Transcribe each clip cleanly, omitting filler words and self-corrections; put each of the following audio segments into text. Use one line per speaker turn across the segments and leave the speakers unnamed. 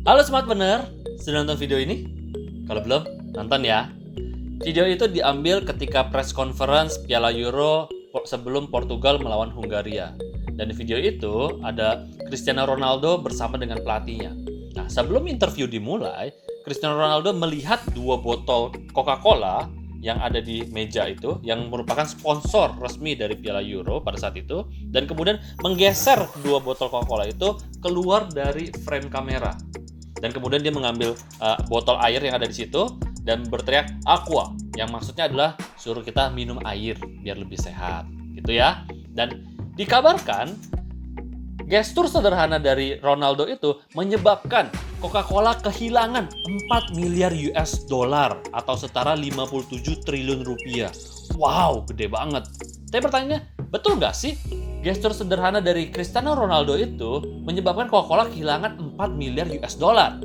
Halo Smart Bener, sudah nonton video ini? Kalau belum, nonton ya. Video itu diambil ketika press conference Piala Euro sebelum Portugal melawan Hungaria. Dan di video itu ada Cristiano Ronaldo bersama dengan pelatihnya. Nah, sebelum interview dimulai, Cristiano Ronaldo melihat dua botol Coca-Cola yang ada di meja itu, yang merupakan sponsor resmi dari Piala Euro pada saat itu, dan kemudian menggeser dua botol Coca-Cola itu keluar dari frame kamera. Dan kemudian dia mengambil botol air yang ada di situ dan berteriak aqua, yang maksudnya adalah suruh kita minum air biar lebih sehat, gitu ya. Dan dikabarkan gestur sederhana dari Ronaldo itu menyebabkan Coca-Cola kehilangan 4 miliar US dollar atau setara 57 triliun rupiah. Wow, gede banget. Tapi pertanyaannya, betul nggak sih gestur sederhana dari Cristiano Ronaldo itu menyebabkan Coca-Cola kehilangan 4 miliar US dollar?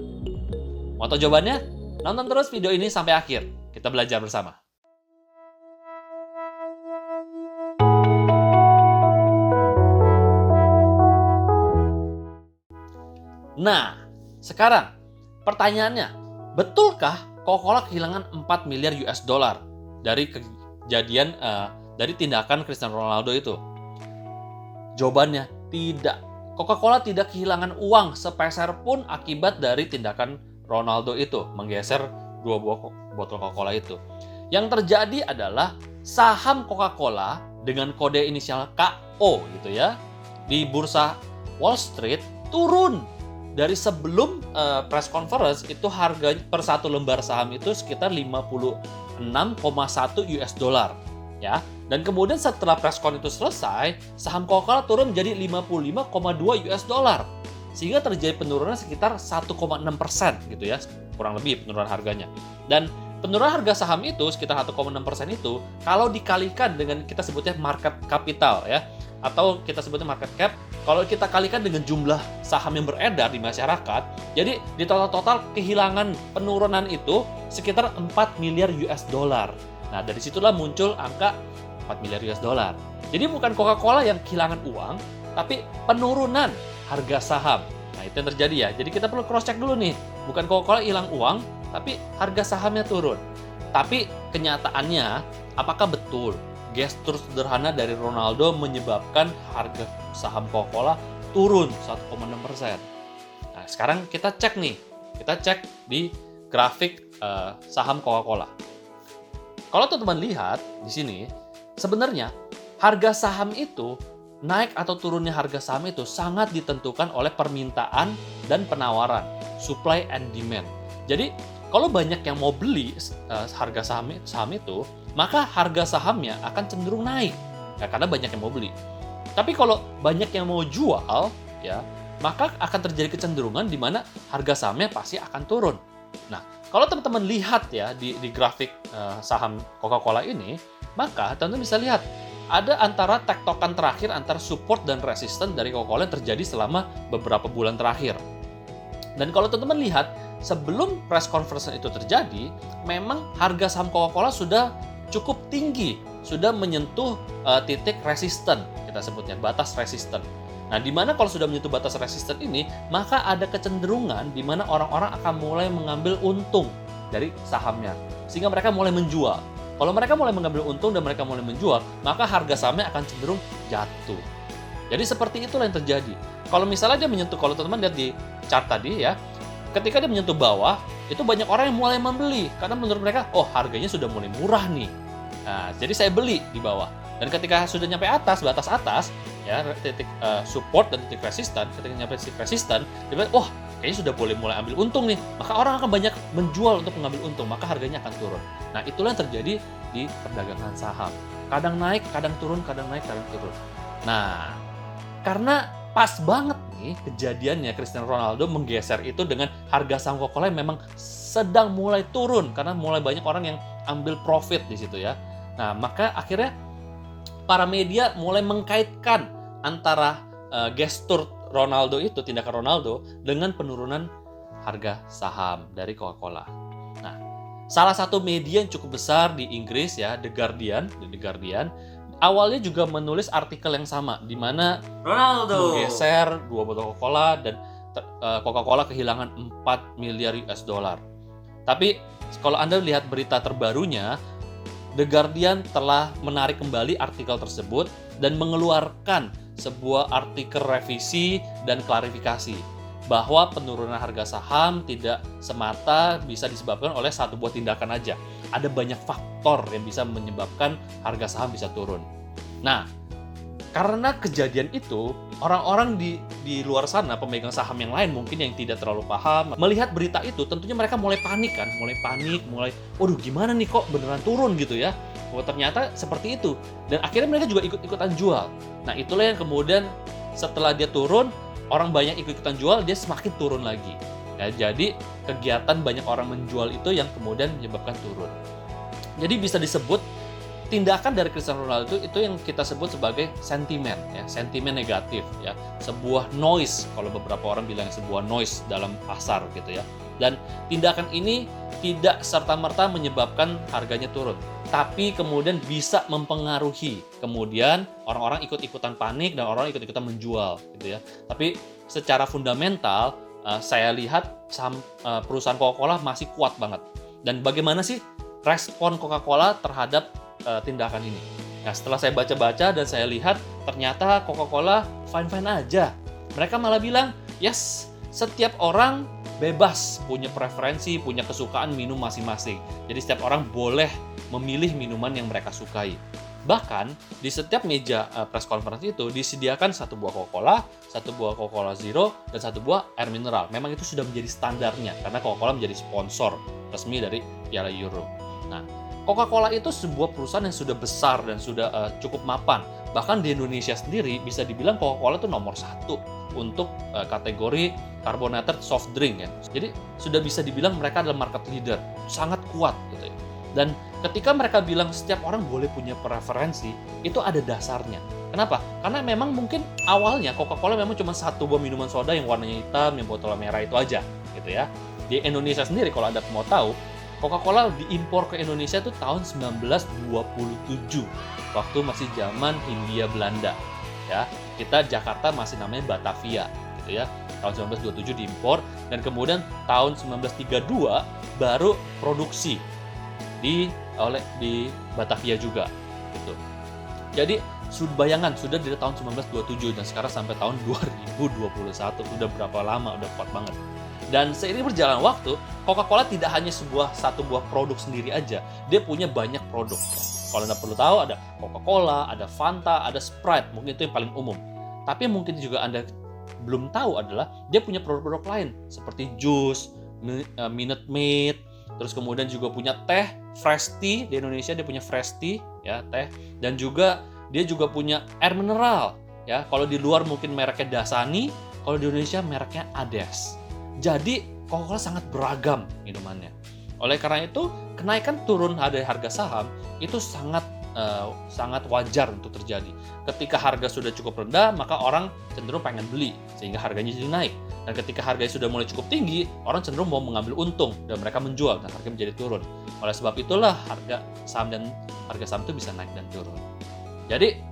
Mau tahu jawabannya? Nonton terus video ini sampai akhir. Kita belajar bersama. Nah, sekarang pertanyaannya, betulkah Coca-Cola kehilangan 4 miliar US dollar dari kejadian dari tindakan Cristiano Ronaldo itu? Jawabannya tidak. Coca-Cola tidak kehilangan uang sepeser pun akibat dari tindakan Ronaldo itu, menggeser dua buah botol Coca-Cola itu. Yang terjadi adalah saham Coca-Cola dengan kode inisial KO gitu ya, di bursa Wall Street turun. Dari sebelum press conference itu harga per satu lembar saham itu sekitar 56,1 US dollar ya. Dan kemudian setelah press con itu selesai, saham Coca-Cola turun menjadi 55,2 US dollar. Sehingga terjadi penurunan sekitar 1,6% gitu ya, kurang lebih penurunan harganya. Dan penurunan harga saham itu sekitar 1,6% itu kalau dikalikan dengan kita sebutnya market capital ya, atau kita sebutnya market cap, kalau kita kalikan dengan jumlah saham yang beredar di masyarakat, jadi di total kehilangan penurunan itu sekitar 4 miliar US dollar. Nah, dari situlah muncul angka 4 miliar US dollar. Jadi bukan Coca-Cola yang kehilangan uang, tapi penurunan harga saham. Nah, itu yang terjadi ya. Jadi kita perlu cross check dulu nih. Bukan Coca-Cola hilang uang, tapi harga sahamnya turun. Tapi kenyataannya, apakah betul gestur sederhana dari Ronaldo menyebabkan harga saham Coca-Cola turun 1,6%? Nah, sekarang kita cek nih. Kita cek di grafik saham Coca-Cola. Kalau teman-teman lihat di sini, sebenarnya harga saham itu, naik atau turunnya harga saham itu sangat ditentukan oleh permintaan dan penawaran, supply and demand. Jadi, kalau banyak yang mau beli harga saham itu, maka harga sahamnya akan cenderung naik ya, karena banyak yang mau beli. Tapi kalau banyak yang mau jual ya, maka akan terjadi kecenderungan di mana harga sahamnya pasti akan turun. Nah, kalau teman-teman lihat ya di grafik saham Coca-Cola ini, maka teman-teman bisa lihat ada antara tektokan terakhir antara support dan resisten dari Coca-Cola yang terjadi selama beberapa bulan terakhir. Dan kalau teman-teman lihat, sebelum press conference itu terjadi, memang harga saham Coca-Cola sudah cukup tinggi, sudah menyentuh titik resisten, kita sebutnya batas resisten. Nah, di mana kalau sudah menyentuh batas resisten ini, maka ada kecenderungan di mana orang-orang akan mulai mengambil untung dari sahamnya, sehingga mereka mulai menjual. Kalau mereka mulai mengambil untung dan mereka mulai menjual, maka harga sahamnya akan cenderung jatuh. Jadi seperti itulah yang terjadi. Kalau misalnya dia menyentuh, kalau teman-teman lihat di chart tadi ya, ketika dia menyentuh bawah, itu banyak orang yang mulai membeli karena menurut mereka, oh harganya sudah mulai murah nih. Nah, jadi saya beli di bawah. Dan ketika sudah nyampe atas, batas atas, ya titik support dan titik resisten, ketika nyampe titik resisten, dia bilang, wah kayaknya sudah boleh mulai ambil untung nih. Maka orang akan banyak menjual untuk mengambil untung, maka harganya akan turun. Nah, itulah yang terjadi di perdagangan saham. Kadang naik, kadang turun, kadang naik, kadang turun. Nah, karena pas banget nih kejadiannya Cristiano Ronaldo menggeser itu dengan harga saham Coca-Cola yang memang sedang mulai turun karena mulai banyak orang yang ambil profit di situ ya. Nah, maka akhirnya para media mulai mengkaitkan antara gestur Ronaldo itu, tindakan Ronaldo dengan penurunan harga saham dari Coca-Cola. Nah, salah satu media yang cukup besar di Inggris ya, The Guardian, awalnya juga menulis artikel yang sama di mana
Ronaldo
menggeser dua botol Coca-Cola dan Coca-Cola kehilangan 4 miliar US dollar. Tapi kalau Anda lihat berita terbarunya, The Guardian telah menarik kembali artikel tersebut dan mengeluarkan sebuah artikel revisi dan klarifikasi bahwa penurunan harga saham tidak semata bisa disebabkan oleh satu buah tindakan aja. Ada banyak faktor yang bisa menyebabkan harga saham bisa turun. Nah, karena kejadian itu, orang-orang di luar sana, pemegang saham yang lain mungkin yang tidak terlalu paham, melihat berita itu, tentunya mereka mulai panik kan, waduh gimana nih kok beneran turun gitu ya. Oh ternyata seperti itu. Dan akhirnya mereka juga ikut-ikutan jual. Nah itulah yang kemudian setelah dia turun, orang banyak ikut-ikutan jual, dia semakin turun lagi. Ya, jadi kegiatan banyak orang menjual itu yang kemudian menyebabkan turun. Jadi bisa disebut tindakan dari Cristiano Ronaldo itu yang kita sebut sebagai sentimen, ya, sentimen negatif, ya, sebuah noise, kalau beberapa orang bilang sebuah noise dalam pasar gitu ya. Dan tindakan ini tidak serta-merta menyebabkan harganya turun, tapi kemudian bisa mempengaruhi. Kemudian orang-orang ikut-ikutan panik dan orang ikut-ikutan menjual, gitu ya. Tapi secara fundamental, saya lihat saham perusahaan Coca-Cola masih kuat banget. Dan bagaimana sih respon Coca-Cola terhadap tindakan ini? Nah, setelah saya baca-baca dan saya lihat ternyata Coca-Cola fine-fine aja. Mereka malah bilang, yes, setiap orang bebas punya preferensi, punya kesukaan minum masing-masing. Jadi setiap orang boleh memilih minuman yang mereka sukai. Bahkan di setiap meja press conference itu disediakan satu buah Coca-Cola, satu buah Coca-Cola Zero, dan satu buah air mineral. Memang itu sudah menjadi standarnya karena Coca-Cola menjadi sponsor resmi dari Piala Euro. Nah, Coca-Cola itu sebuah perusahaan yang sudah besar dan sudah cukup mapan. Bahkan di Indonesia sendiri bisa dibilang Coca-Cola itu nomor 1 untuk kategori carbonated soft drink ya. Jadi sudah bisa dibilang mereka adalah market leader, sangat kuat gitu ya. Dan ketika mereka bilang setiap orang boleh punya preferensi, itu ada dasarnya. Kenapa? Karena memang mungkin awalnya Coca-Cola memang cuma satu buah minuman soda yang warnanya hitam, yang botolnya merah itu aja gitu ya. Di Indonesia sendiri kalau Anda mau tahu, Coca-Cola diimpor ke Indonesia itu tahun 1927, waktu masih zaman Hindia Belanda. Ya, kita Jakarta masih namanya Batavia, gitu ya. Tahun 1927 diimpor dan kemudian tahun 1932 baru produksi di Batavia juga, gitu. Jadi bayangan sudah dari tahun 1927 dan sekarang sampai tahun 2021 sudah berapa lama, udah kuat banget. Dan seiring berjalan waktu, Coca-Cola tidak hanya satu buah produk sendiri aja, dia punya banyak produk. Kalau Anda perlu tahu, ada Coca-Cola, ada Fanta, ada Sprite, mungkin itu yang paling umum. Tapi mungkin juga Anda belum tahu adalah dia punya produk-produk lain seperti jus, Minute Maid, terus kemudian juga punya teh, Fresh Tea. Di Indonesia dia punya Fresh Tea, ya, teh, dan juga dia juga punya air mineral, ya. Kalau di luar mungkin mereknya Dasani, kalau di Indonesia mereknya Ades. Jadi Coca-Cola sangat beragam minumannya. Oleh karena itu, kenaikan turun dari harga saham itu sangat wajar untuk terjadi. Ketika harga sudah cukup rendah, maka orang cenderung pengen beli sehingga harganya jadi naik. Dan ketika harganya sudah mulai cukup tinggi, orang cenderung mau mengambil untung dan mereka menjual dan harga menjadi turun. Oleh sebab itulah harga saham itu bisa naik dan turun. Jadi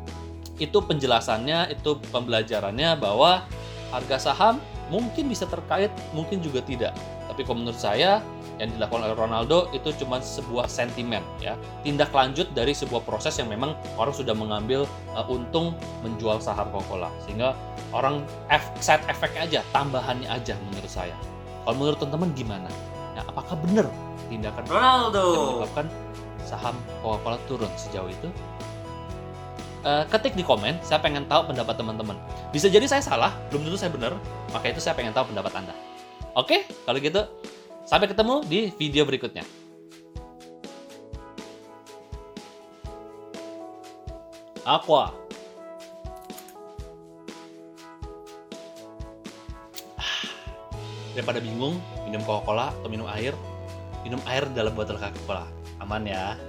itu penjelasannya, itu pembelajarannya bahwa harga saham mungkin bisa terkait, mungkin juga tidak. Tapi kalau menurut saya, yang dilakukan oleh Ronaldo itu cuma sebuah sentimen, ya, tindak lanjut dari sebuah proses yang memang orang sudah mengambil untung menjual saham Coca-Cola, sehingga orang side effect aja, tambahannya aja menurut saya. Kalau menurut teman-teman gimana? Nah, apakah benar tindakan Ronaldo yang menyebabkan saham Coca-Cola turun sejauh itu? Ketik di komen, saya pengen tahu pendapat teman-teman. Bisa jadi saya salah, belum tentu saya benar, maka itu saya pengen tahu pendapat Anda. Oke, kalau gitu, sampai ketemu di video berikutnya. Aqua. Daripada bingung minum Coca-Cola atau minum air dalam botol Coca-Cola. Aman ya.